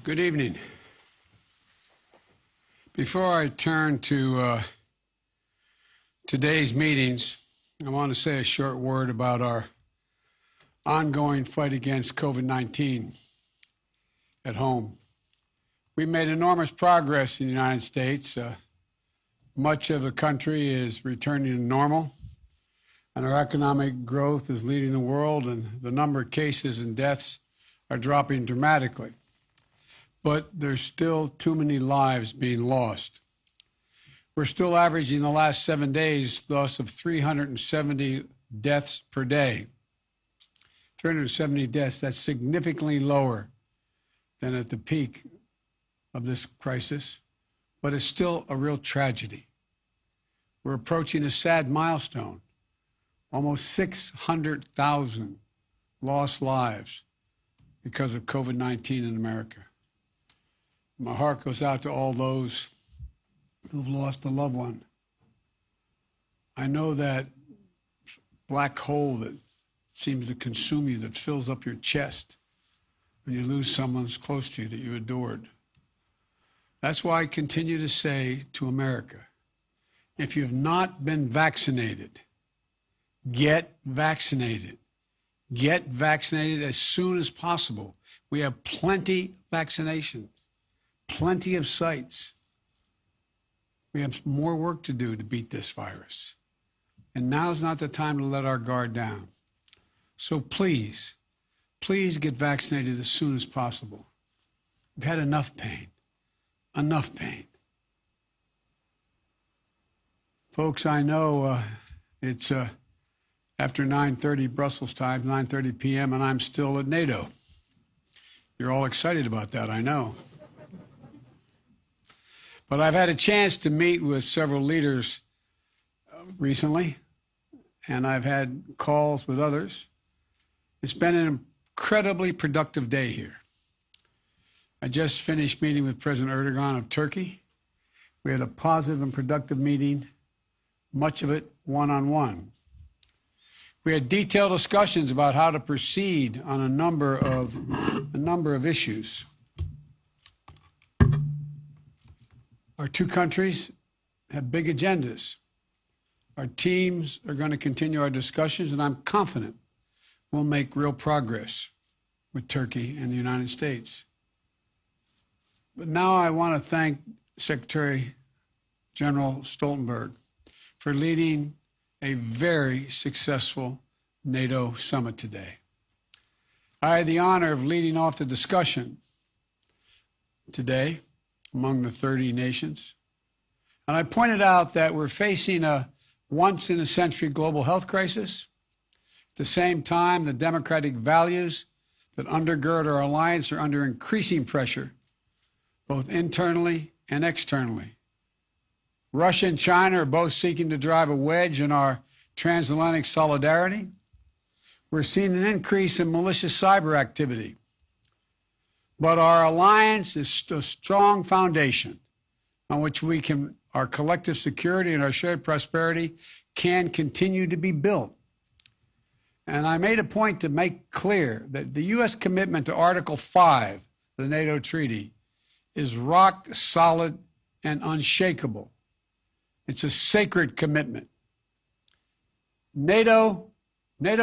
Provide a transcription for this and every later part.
Good evening. Before I turn to today's meetings, I want to say a short word about our ongoing fight against COVID-19 at home. We've made enormous progress in the United States. Much of the country is returning to normal, and our economic growth is leading the world, and the number of cases and deaths are dropping dramatically. But there's still too many lives being lost. We're still averaging the last 7 days loss of 370 deaths per day. 370 deaths, that's significantly lower than at the peak of this crisis, but it's still a real tragedy. We're approaching a sad milestone, almost 600,000 lost lives because of COVID-19 in America. My heart goes out to all those who've lost a loved one. I know that black hole that seems to consume you, that fills up your chest when you lose someone close to you that you adored. That's why I continue to say to America, if you have not been vaccinated, get vaccinated. Get vaccinated as soon as possible. We have plenty of vaccinations. Plenty of sites. We have more work to do to beat this virus. And now's not the time to let our guard down. So please get vaccinated as soon as possible. We've had enough pain. Enough pain. Folks, I know it's after 9:30 Brussels time, 9:30 p.m., and I'm still at NATO. You're all excited about that, I know. But I've had a chance to meet with several leaders recently, and I've had calls with others. It's been an incredibly productive day here. I just finished meeting with President Erdogan of Turkey. We had a positive and productive meeting, much of it one-on-one. We had detailed discussions about how to proceed on a number of issues. Our two countries have big agendas. Our teams are going to continue our discussions, and I'm confident we'll make real progress with Turkey and the United States. But now I want to thank Secretary General Stoltenberg for leading a very successful NATO summit today. I had the honor of leading off the discussion today among the 30 nations. And I pointed out that we're facing a once-in-a-century global health crisis. At the same time, the democratic values that undergird our alliance are under increasing pressure, both internally and externally. Russia and China are both seeking to drive a wedge in our transatlantic solidarity. We're seeing an increase in malicious cyber activity. But our alliance is a strong foundation on which our collective security and our shared prosperity can continue to be built. And I made a point to make clear that the U.S. commitment to Article 5 of the NATO Treaty is rock solid and unshakable. It's a sacred commitment. NATO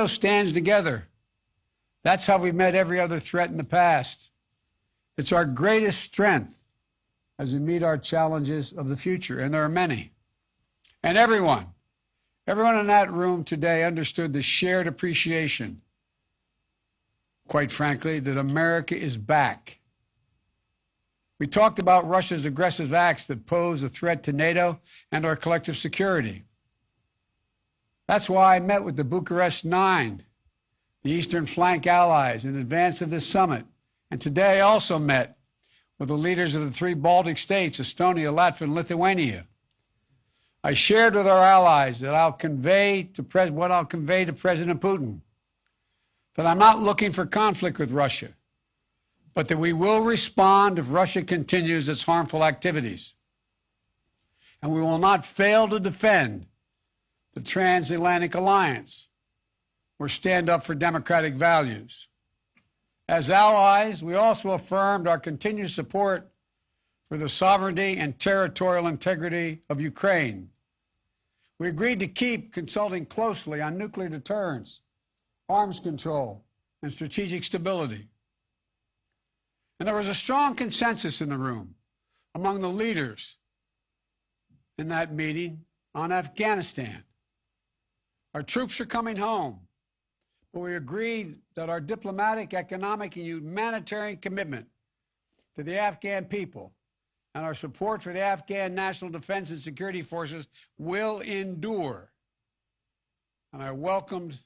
stands together. That's how we've met every other threat in the past. It's our greatest strength as we meet our challenges of the future, and there are many. And everyone in that room today understood the shared appreciation, quite frankly, that America is back. We talked about Russia's aggressive acts that pose a threat to NATO and our collective security. That's why I met with the Bucharest Nine, the Eastern Flank allies, in advance of this summit. And today I also met with the leaders of the three Baltic states, Estonia, Latvia, and Lithuania. I shared with our allies that what I'll convey to President Putin, that I'm not looking for conflict with Russia, but that we will respond if Russia continues its harmful activities. And we will not fail to defend the transatlantic alliance or stand up for democratic values. As allies, we also affirmed our continued support for the sovereignty and territorial integrity of Ukraine. We agreed to keep consulting closely on nuclear deterrence, arms control, and strategic stability. And there was a strong consensus in the room among the leaders in that meeting on Afghanistan. Our troops are coming home, but we agreed that our diplomatic, economic, and humanitarian commitment to the Afghan people and our support for the Afghan National Defense and Security Forces will endure. And I welcomed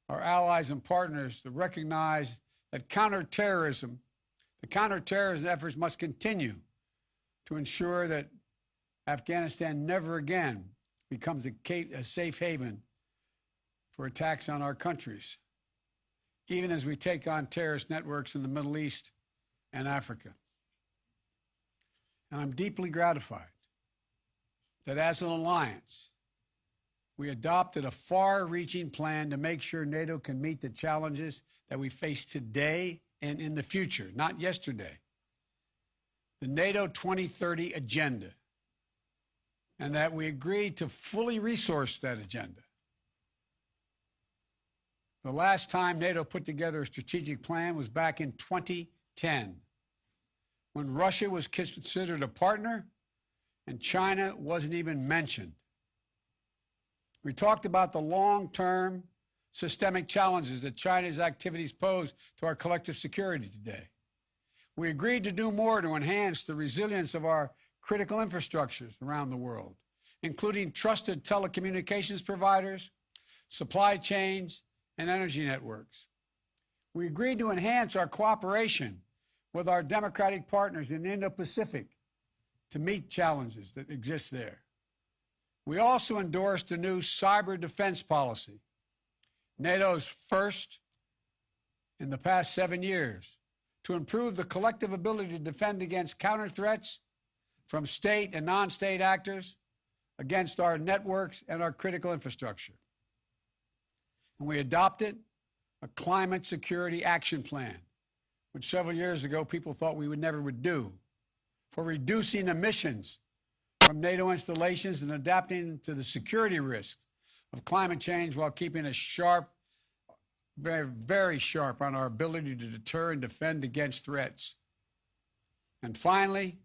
our allies and partners to recognize that counterterrorism efforts must continue to ensure that Afghanistan never again becomes a safe haven for attacks on our countries, even as we take on terrorist networks in the Middle East and Africa. And I'm deeply gratified that as an alliance, we adopted a far-reaching plan to make sure NATO can meet the challenges that we face today and in the future, not yesterday. The NATO 2030 agenda, and that we agreed to fully resource that agenda. The last time NATO put together a strategic plan was back in 2010, when Russia was considered a partner and China wasn't even mentioned. We talked about the long-term systemic challenges that China's activities pose to our collective security today. We agreed to do more to enhance the resilience of our critical infrastructures around the world, including trusted telecommunications providers, supply chains, and energy networks. We agreed to enhance our cooperation with our democratic partners in the Indo-Pacific to meet challenges that exist there. We also endorsed a new cyber defense policy, NATO's first in the past 7 years, to improve the collective ability to defend against counter threats from state and non-state actors against our networks and our critical infrastructure. And we adopted a climate security action plan, which several years ago people thought we never would do, for reducing emissions from NATO installations and adapting to the security risks of climate change while keeping a sharp, very, very sharp on our ability to deter and defend against threats. And finally,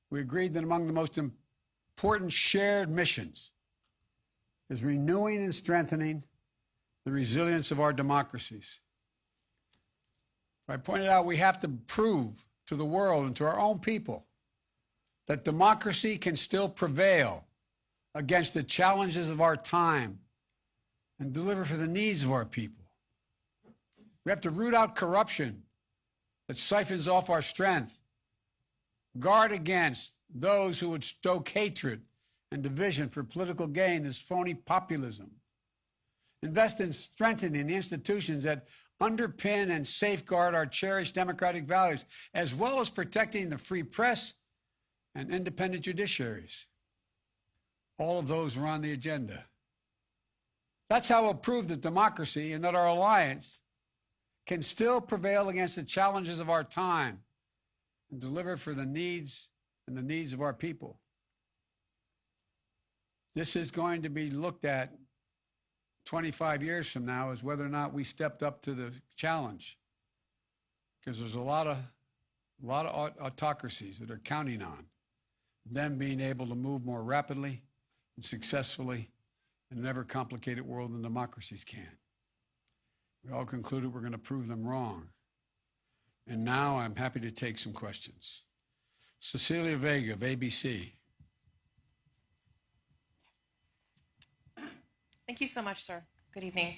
we agreed that among the most important shared missions is renewing and strengthening the resilience of our democracies. I pointed out we have to prove to the world and to our own people that democracy can still prevail against the challenges of our time and deliver for the needs of our people. We have to root out corruption that siphons off our strength, guard against those who would stoke hatred and division for political gain, this phony populism, invest in strengthening the institutions that underpin and safeguard our cherished democratic values, as well as protecting the free press and independent judiciaries. All of those are on the agenda. That's how we'll prove that democracy and that our alliance can still prevail against the challenges of our time and deliver for the needs of our people. This is going to be looked at 25 years from now as whether or not we stepped up to the challenge, because there's a lot of autocracies that are counting on them being able to move more rapidly and successfully in an ever complicated world than democracies can. We all concluded we're going to prove them wrong. And now I'm happy to take some questions. Cecilia Vega of ABC. Thank you so much, sir. Good evening.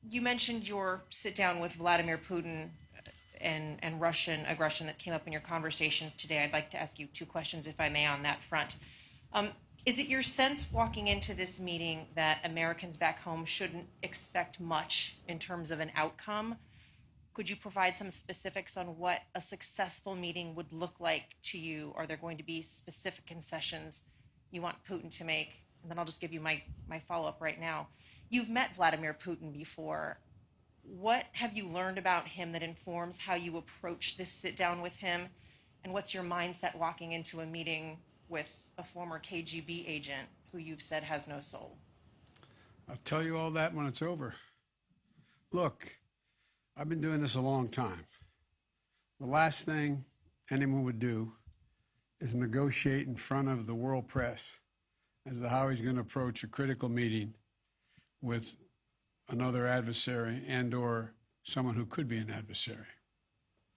You mentioned your sit down with Vladimir Putin and Russian aggression that came up in your conversations today. I'd like to ask you two questions, if I may, on that front. Is it your sense walking into this meeting that Americans back home shouldn't expect much in terms of an outcome? Could you provide some specifics on what a successful meeting would look like to you? Are there going to be specific concessions you want Putin to make? And then I'll just give you my follow-up right now. You've met Vladimir Putin before. what have you learned about him that informs how you approach this sit down with him? And what's your mindset walking into a meeting with a former KGB agent who you've said has no soul? I'll tell you all that when it's over. Look, I've been doing this a long time. The last thing anyone would do is negotiate in front of the world press as to how he's going to approach a critical meeting with another adversary and or someone who could be an adversary.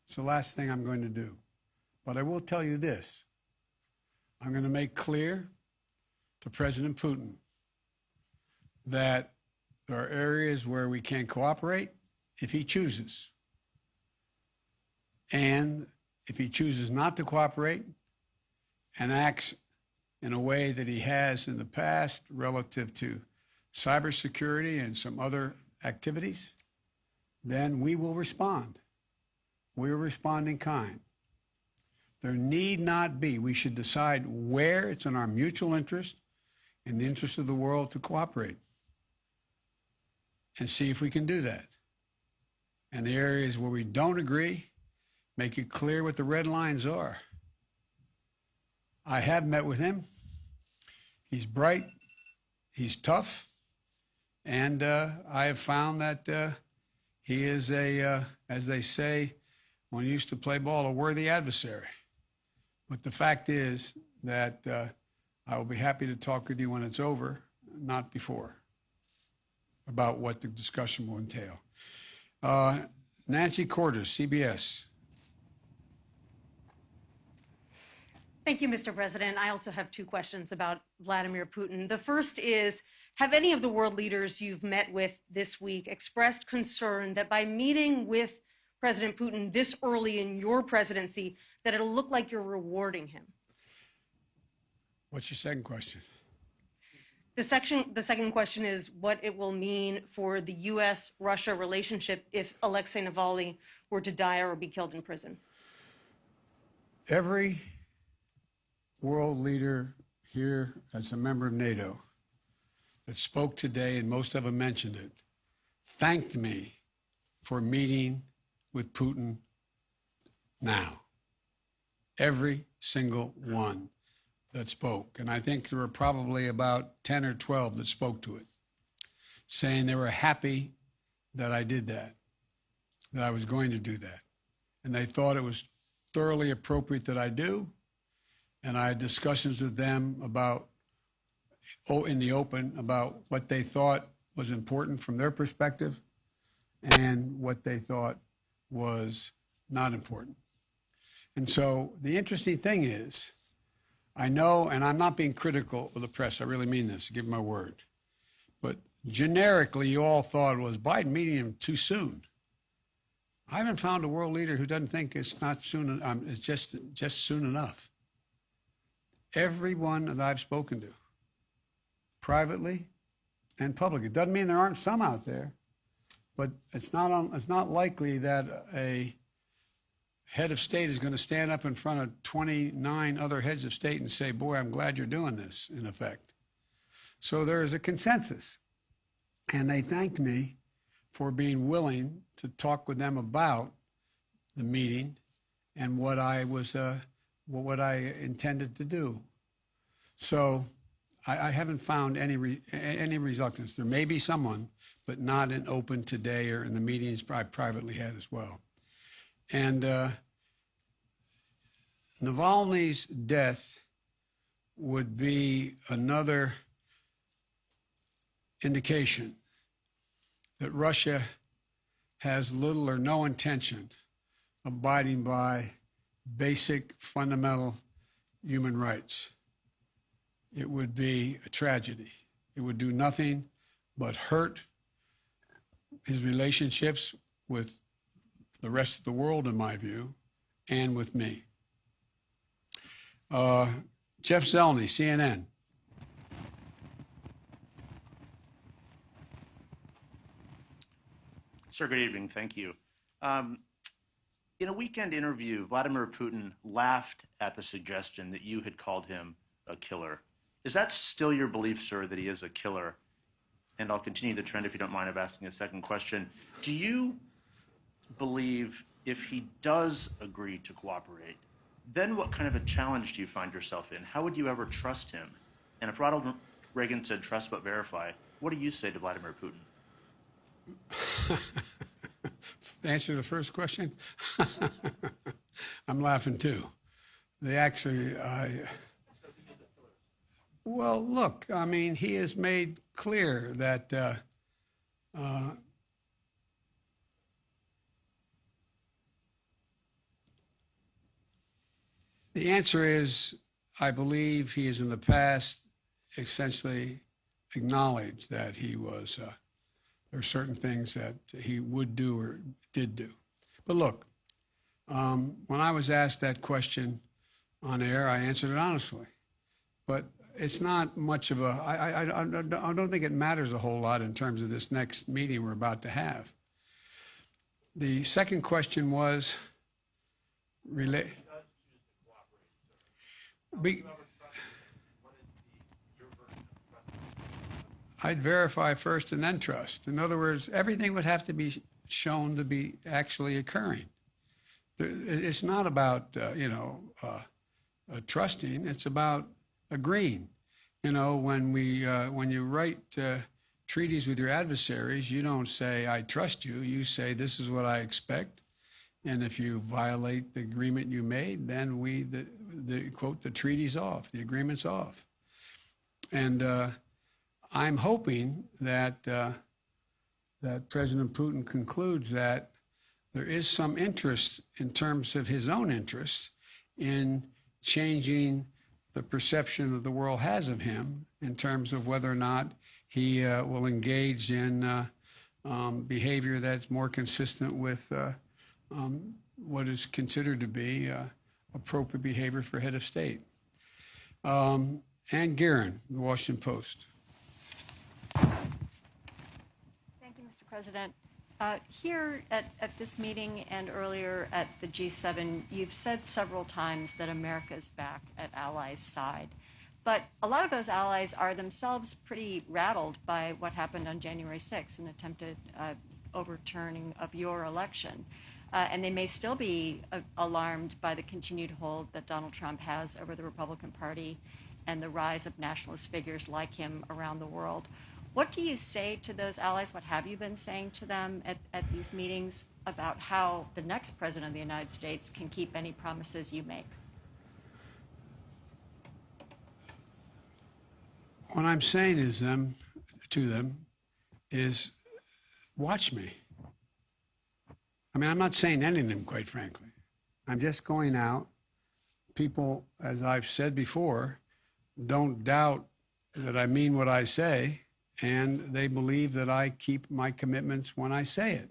It's the last thing I'm going to do. But I will tell you this. I'm going to make clear to President Putin that there are areas where we can cooperate if he chooses. And if he chooses not to cooperate and acts in a way that he has in the past relative to cybersecurity and some other activities, then we will respond. We will respond in kind. There need not be. We should decide where it's in our mutual interest, in the interest of the world, to cooperate and see if we can do that. And the areas where we don't agree, make it clear what the red lines are. I have met with him. He's bright. He's tough. And I have found that he is as they say when you used to play ball, a worthy adversary. But the fact is that I will be happy to talk with you when it's over, not before, about what the discussion will entail. Nancy Cordes, CBS. Thank you, Mr. President. I also have two questions about Vladimir Putin. The first is, have any of the world leaders you've met with this week expressed concern that by meeting with President Putin this early in your presidency, that it'll look like you're rewarding him? What's your second question? The second question is what it will mean for the U.S.-Russia relationship if Alexei Navalny were to die or be killed in prison. Every world leader here as a member of NATO that spoke today, and most of them mentioned it, thanked me for meeting with Putin now. Every single one that spoke. And I think there were probably about 10 or 12 that spoke to it, saying they were happy that I did that I was going to do that. And they thought it was thoroughly appropriate that I do. And I had discussions with them about, in the open, about what they thought was important from their perspective and what they thought was not important. And so the interesting thing is, I know, and I'm not being critical of the press, I really mean this, give my word, but generically you all thought, was Biden meeting him too soon? I haven't found a world leader who doesn't think it's not soon, it's just soon enough. Everyone that I've spoken to, privately and publicly, it doesn't mean there aren't some out there, but it's not likely that a head of state is going to stand up in front of 29 other heads of state and say, boy, I'm glad you're doing this, in effect. So there is a consensus. And they thanked me for being willing to talk with them about the meeting and what I intended to do. So I haven't found any reluctance. There may be someone, but not in open today or in the meetings I privately had as well. And Navalny's death would be another indication that Russia has little or no intention of abiding by basic fundamental human rights. It would be a tragedy. It would do nothing but hurt his relationships with the rest of the world, in my view, and with me. Jeff Zeleny, CNN. Sir, good evening. Thank you. In a weekend interview, Vladimir Putin laughed at the suggestion that you had called him a killer. Is that still your belief, sir, that he is a killer? and I'll continue the trend if you don't mind of asking a second question. Do you believe if he does agree to cooperate, then what kind of a challenge do you find yourself in? How would you ever trust him? And if Ronald Reagan said trust but verify, what do you say to Vladimir Putin? To answer the first question, I'm laughing too. They actually, well, look, I mean, he has made clear that the answer is, I believe he has in the past essentially acknowledged that he was, there are certain things that he would do or did do. But look, when I was asked that question on air, I answered it honestly. But it's not much of a, I don't think it matters a whole lot in terms of this next meeting we're about to have. The second question was, I'd verify first and then trust. In other words, everything would have to be shown to be actually occurring. It's not about, trusting. It's about agreeing. You know, when you write treaties with your adversaries, you don't say, I trust you. You say, this is what I expect. And if you violate the agreement you made, then quote, the treaty's off, the agreement's off. And I'm hoping that that President Putin concludes that there is some interest in terms of his own interest in changing the perception that the world has of him in terms of whether or not he will engage in behavior that's more consistent with what is considered to be appropriate behavior for head of state. Ann Guerin, The Washington Post. Thank you, Mr. President. Here at this meeting and earlier at the G7, you've said several times that America is back at allies' side. But a lot of those allies are themselves pretty rattled by what happened on January 6th, an attempted overturning of your election. And they may still be alarmed by the continued hold that Donald Trump has over the Republican Party and the rise of nationalist figures like him around the world. What do you say to those allies? What have you been saying to them at these meetings about how the next president of the United States can keep any promises you make? What I'm saying to them is, watch me. I mean, I'm not saying anything, quite frankly. I'm just going out. People, as I've said before, don't doubt that I mean what I say, and they believe that I keep my commitments when I say it.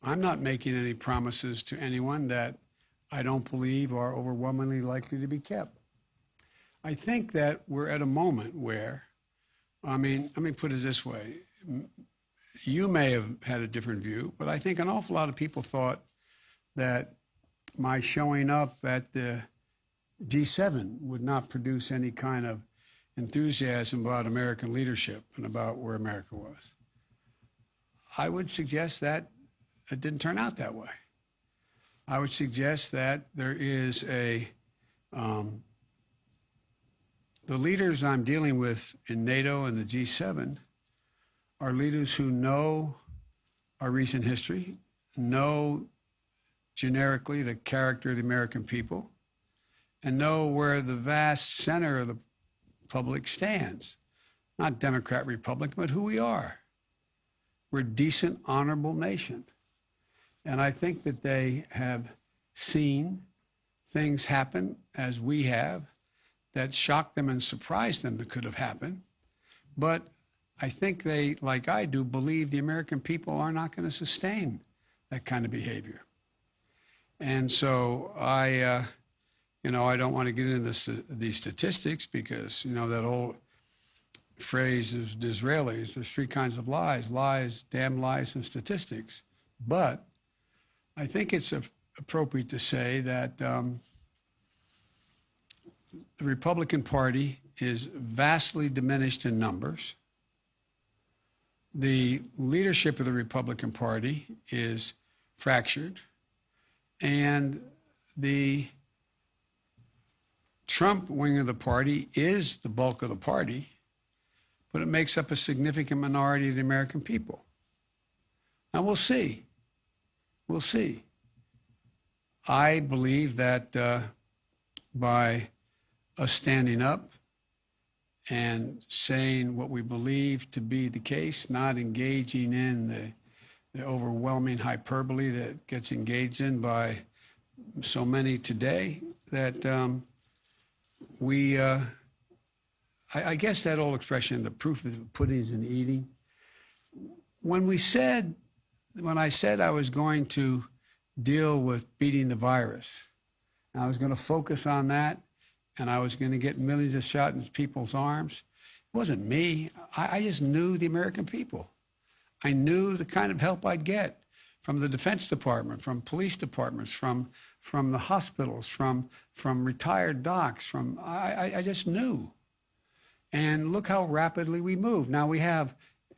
I'm not making any promises to anyone that I don't believe are overwhelmingly likely to be kept. I think that we're at a moment where, I mean, let me put it this way. You may have had a different view, but I think an awful lot of people thought that my showing up at the G7 would not produce any kind of enthusiasm about American leadership and about where America was. I would suggest that it didn't turn out that way. I would suggest that there is the leaders I'm dealing with in NATO and the G7 are leaders who know our recent history, know generically the character of the American people, and know where the vast center of the public stands. Not Democrat, Republican, but who we are. We're a decent, honorable nation. And I think that they have seen things happen as we have that shocked them and surprised them that could have happened. But I think they, like I do, believe the American people are not going to sustain that kind of behavior. And so I don't want to get into these statistics because, that old phrase is Disraeli's, there's three kinds of lies, damn lies, and statistics. But I think it's appropriate to say that the Republican Party is vastly diminished in numbers. the leadership of the Republican Party is fractured, and the Trump wing of the party is the bulk of the party, but it makes up a significant minority of the American people. Now, we'll see. We'll see. I believe that by us standing up and saying what we believe to be the case, not engaging in the overwhelming hyperbole that gets engaged in by so many today, that I guess that old expression, the proof of the pudding is in the eating. When I said I was going to deal with beating the virus, and I was going to focus on that, and I was going to get millions of shots in people's arms, it wasn't me. I just knew the American people. I knew the kind of help I'd get from the Defense Department, from police departments, from the hospitals, from retired docs. I just knew. And look how rapidly we moved. Now we have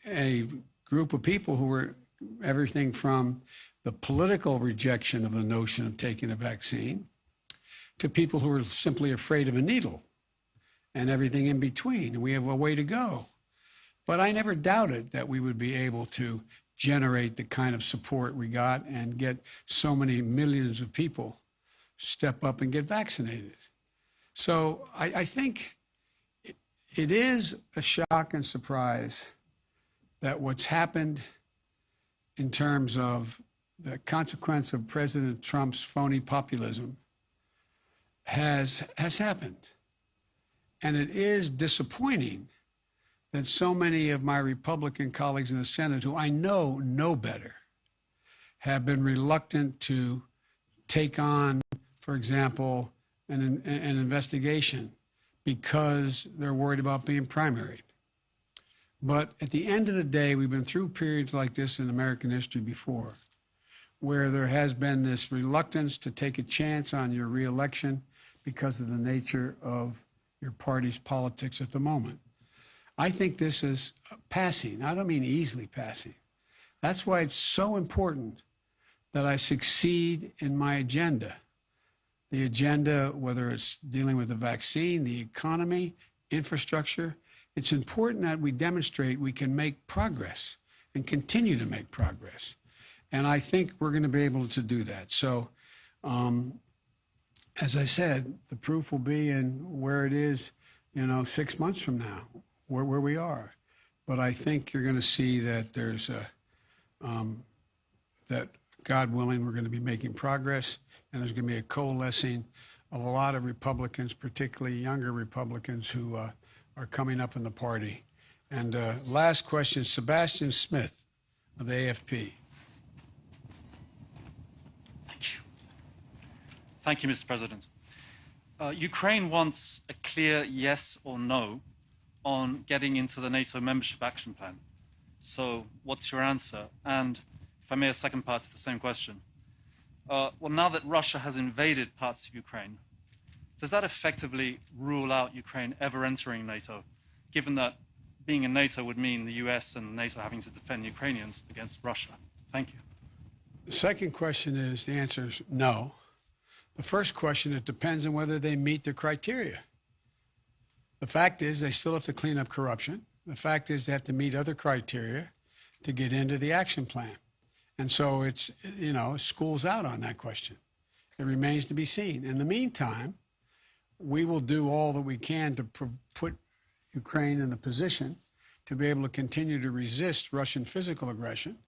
a group of people who were everything from the political rejection of the notion of taking a vaccine to people who are simply afraid of a needle and everything in between. We have a way to go. But I never doubted that we would be able to generate the kind of support we got and get so many millions of people step up and get vaccinated. So I think it is a shock and surprise that what's happened in terms of the consequence of President Trump's phony populism has happened. And it is disappointing that so many of my Republican colleagues in the Senate, who I know better, have been reluctant to take on, for example, an investigation because they're worried about being primaried. But at the end of the day, we've been through periods like this in American history before, where there has been this reluctance to take a chance on your reelection because of the nature of your party's politics at the moment. I think this is passing. I don't mean easily passing. That's why it's so important that I succeed in my agenda. The agenda, whether it's dealing with the vaccine, the economy, infrastructure, it's important that we demonstrate we can make progress and continue to make progress. And I think we're going to be able to do that. So, as I said, the proof will be in where it is, 6 months from now, where we are. But I think you're going to see that there's that God willing, we're going to be making progress, and there's going to be a coalescing of a lot of Republicans, particularly younger Republicans who are coming up in the party. And last question, Sebastian Smith of the AFP. Thank you, Mr. President. Ukraine wants a clear yes or no on getting into the NATO membership action plan. So what's your answer? And if I may, a second part to the same question. Well, now that Russia has invaded parts of Ukraine, does that effectively rule out Ukraine ever entering NATO, given that being in NATO would mean the US and NATO having to defend Ukrainians against Russia? Thank you. The second question is, the answer is no. The first question, it depends on whether they meet the criteria. The fact is they still have to clean up corruption. The fact is they have to meet other criteria to get into the action plan. And so it's, school's out on that question. It remains to be seen. In the meantime, we will do all that we can to put Ukraine in the position to be able to continue to resist Russian physical aggression